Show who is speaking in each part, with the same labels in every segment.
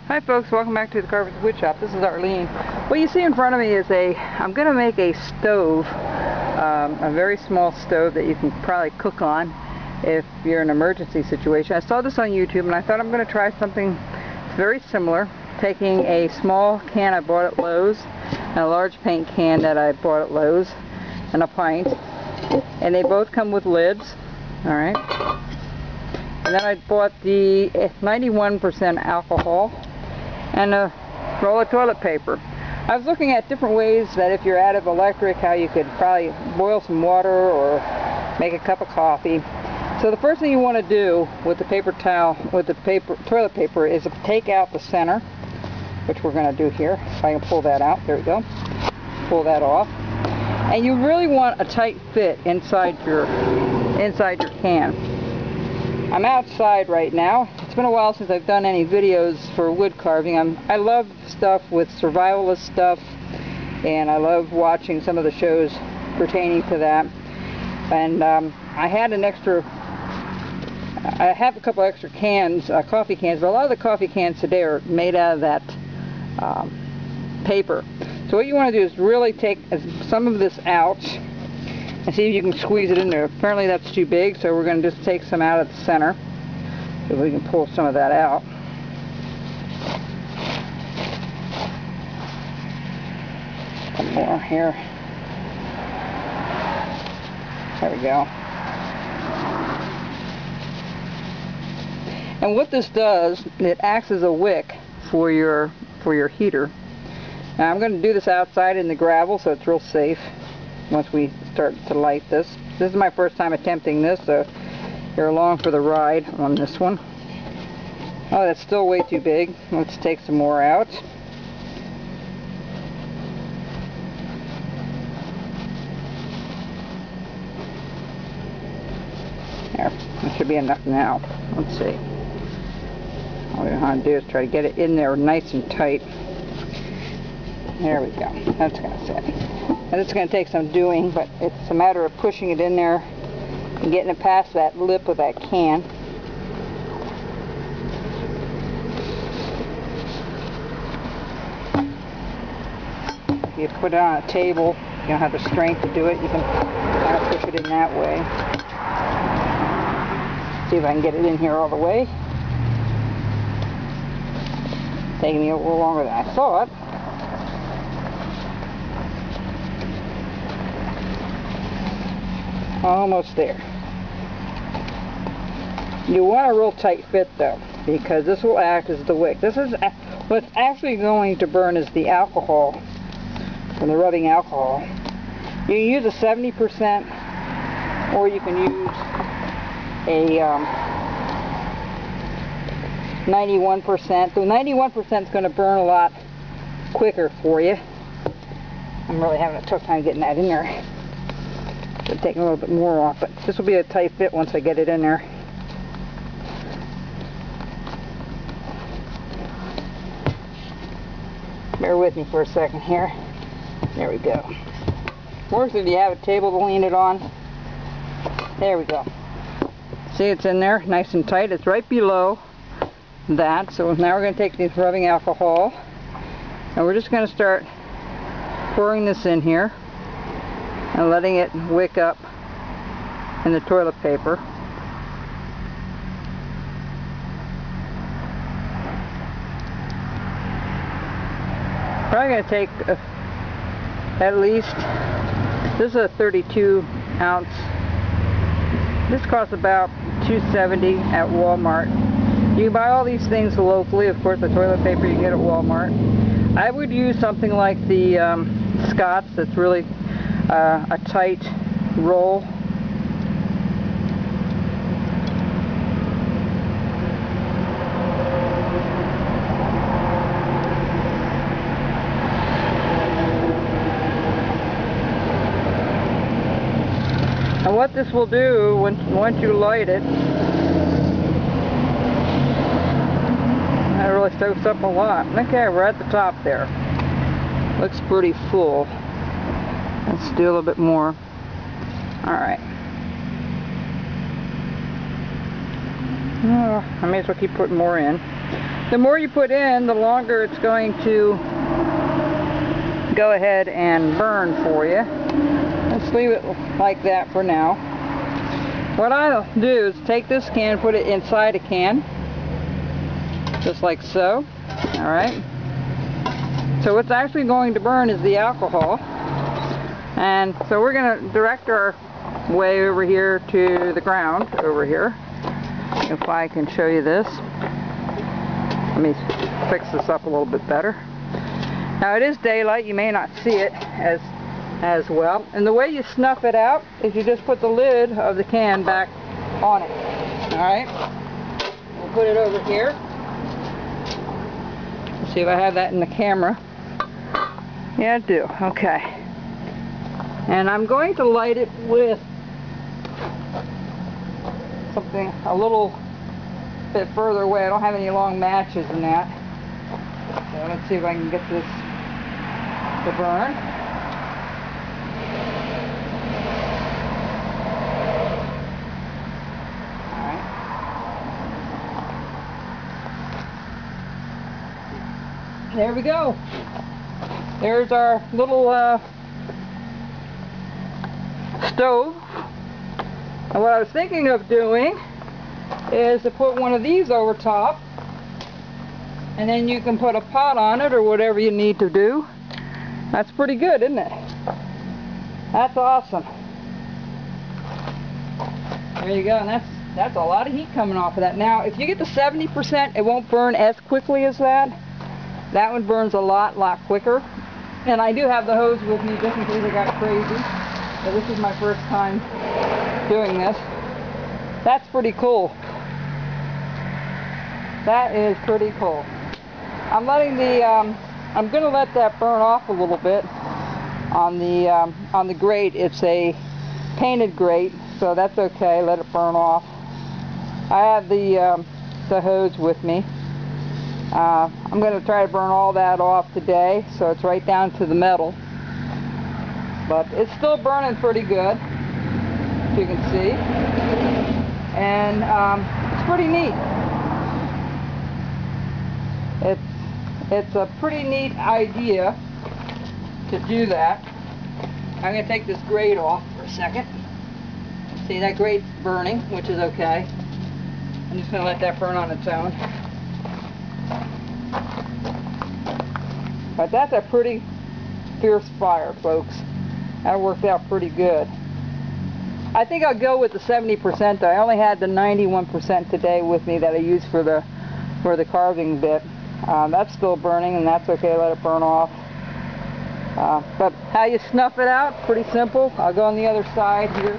Speaker 1: Hi folks, welcome back to the Carver's Wood Shop. This is Arlene. What you see in front of me is I'm going to make a stove, a very small stove that you can probably cook on if you're in an emergency situation. I saw this on YouTube and I thought I'm going to try something very similar, taking a small can I bought at Lowe's and a large paint can that I bought at Lowe's and a pint, and they both come with lids. Alright. And then I bought the 91% alcohol and a roll of toilet paper. I was looking at different ways that if you're out of electric, how you could probably boil some water or make a cup of coffee. So the first thing you want to do with the paper towel, with the toilet paper, is to take out the center, which we're going to do here. If I can pull that out, there we go. Pull that off. And you really want a tight fit inside your can. I'm outside right now. It's been a while since I've done any videos for wood carving. I love stuff with survivalist stuff, and I love watching some of the shows pertaining to that. And I have a couple extra cans, coffee cans, but a lot of the coffee cans today are made out of that paper. So what you want to do is really take some of this out and see if you can squeeze it in there. Apparently that's too big, so we're going to just take some out of the center so we can pull some of that out. Some more here. There we go. And what this does, it acts as a wick for your heater. Now I'm going to do this outside in the gravel, so it's real safe once we start to light this. This is my first time attempting this, so you're along for the ride on this one. Oh, that's still way too big. Let's take some more out. There, that should be enough now. Let's see. All we want to do is try to get it in there nice and tight. There we go. That's going to sit. And it's going to take some doing, but it's a matter of pushing it in there and getting it past that lip of that can. If you put it on a table, you don't have the strength to do it, you can kind of push it in that way. See if I can get it in here all the way. It's taking me a little longer than I thought. Almost there. You want a real tight fit though, because this will act as the wick. This is what's actually going to burn is the alcohol, from the rubbing alcohol. You can use a 70%, or you can use a 91%. The 91% is going to burn a lot quicker for you. I'm really having a tough time getting that in there. Taking a little bit more off, but this will be a tight fit once I get it in there. Bear with me for a second here. There we go. Works if you have a table to lean it on. There we go. See, it's in there nice and tight. It's right below that. So now we're going to take this rubbing alcohol and we're just going to start pouring this in here and letting it wick up in the toilet paper. Probably going to take at least, this is a 32 ounce. This costs about $2.70 at Walmart. You can buy all these things locally. Of course, the toilet paper you can get at Walmart. I would use something like the Scott's that's really a tight roll. And what this will do once you light it, that really soaks up a lot. Okay, we're at the top there. Looks pretty full. Let's do a little bit more. Alright. I may as well keep putting more in. the more you put in, the longer it's going to go ahead and burn for you. Let's leave it like that for now. What I'll do is take this can, put it inside a can, just like so. Alright. So what's actually going to burn is the alcohol. And so we're going to direct our way over here to the ground over here. If I can show you this. Let me fix this up a little bit better. Now it is daylight, you may not see it as well. And the way you snuff it out is you just put the lid of the can back on it. Alright? We'll put it over here. Let's see if I have that in the camera. Yeah, I do. Okay. And I'm going to light it with something a little bit further away. I don't have any long matches in that. So let's see if I can get this to burn. Alright. There we go. There's our little stove. And what I was thinking of doing is to put one of these over top, and then you can put a pot on it or whatever you need to do. That's pretty good, isn't it? That's awesome. There you go, and that's a lot of heat coming off of that. Now if you get to 70%, it won't burn as quickly as that. That one burns a lot quicker. And I do have the hose with me just in case I got crazy. So this is my first time doing this. That's pretty cool. That is pretty cool. I'm letting the I'm going to let that burn off a little bit on the grate. It's a painted grate, so that's okay. Let it burn off. I have the hose with me. I'm going to try to burn all that off today, so it's right down to the metal. But it's still burning pretty good, as you can see. And it's pretty neat. It's a pretty neat idea to do that. I'm going to take this grate off for a second. See, that grate's burning, which is okay. I'm just going to let that burn on its own. But that's a pretty fierce fire, folks. That worked out pretty good. I think I'll go with the 70%. I only had the 91% today with me that I used for the carving bit. That's still burning, and that's okay. Let it burn off. But how you snuff it out? Pretty simple. I'll go on the other side here.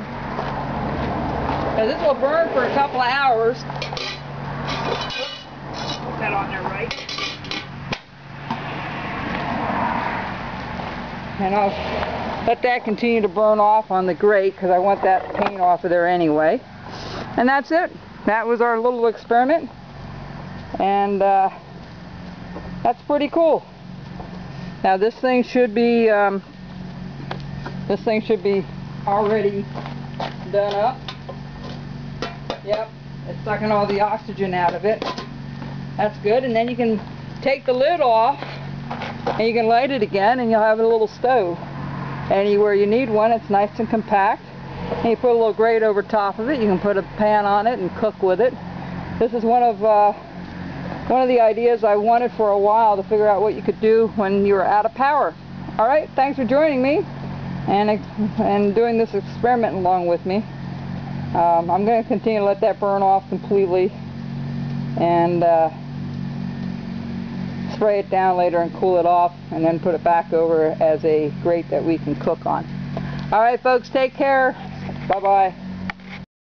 Speaker 1: Now this will burn for a couple of hours. Put that on there right. And I'll let that continue to burn off on the grate because I want that paint off of there anyway. And that's it. That was our little experiment. And that's pretty cool. Now this thing should be already done up. Yep, it's sucking all the oxygen out of it. That's good. And then you can take the lid off and you can light it again, and you'll have a little stove. Anywhere you need one, it's nice and compact. And you put a little grate over top of it. You can put a pan on it and cook with it. This is one of the ideas I wanted for a while, to figure out what you could do when you were out of power. All right, thanks for joining me and doing this experiment along with me. I'm going to continue to let that burn off completely and spray it down later and cool it off, and then put it back over as a grate that we can cook on. All right, folks, take care. Bye-bye.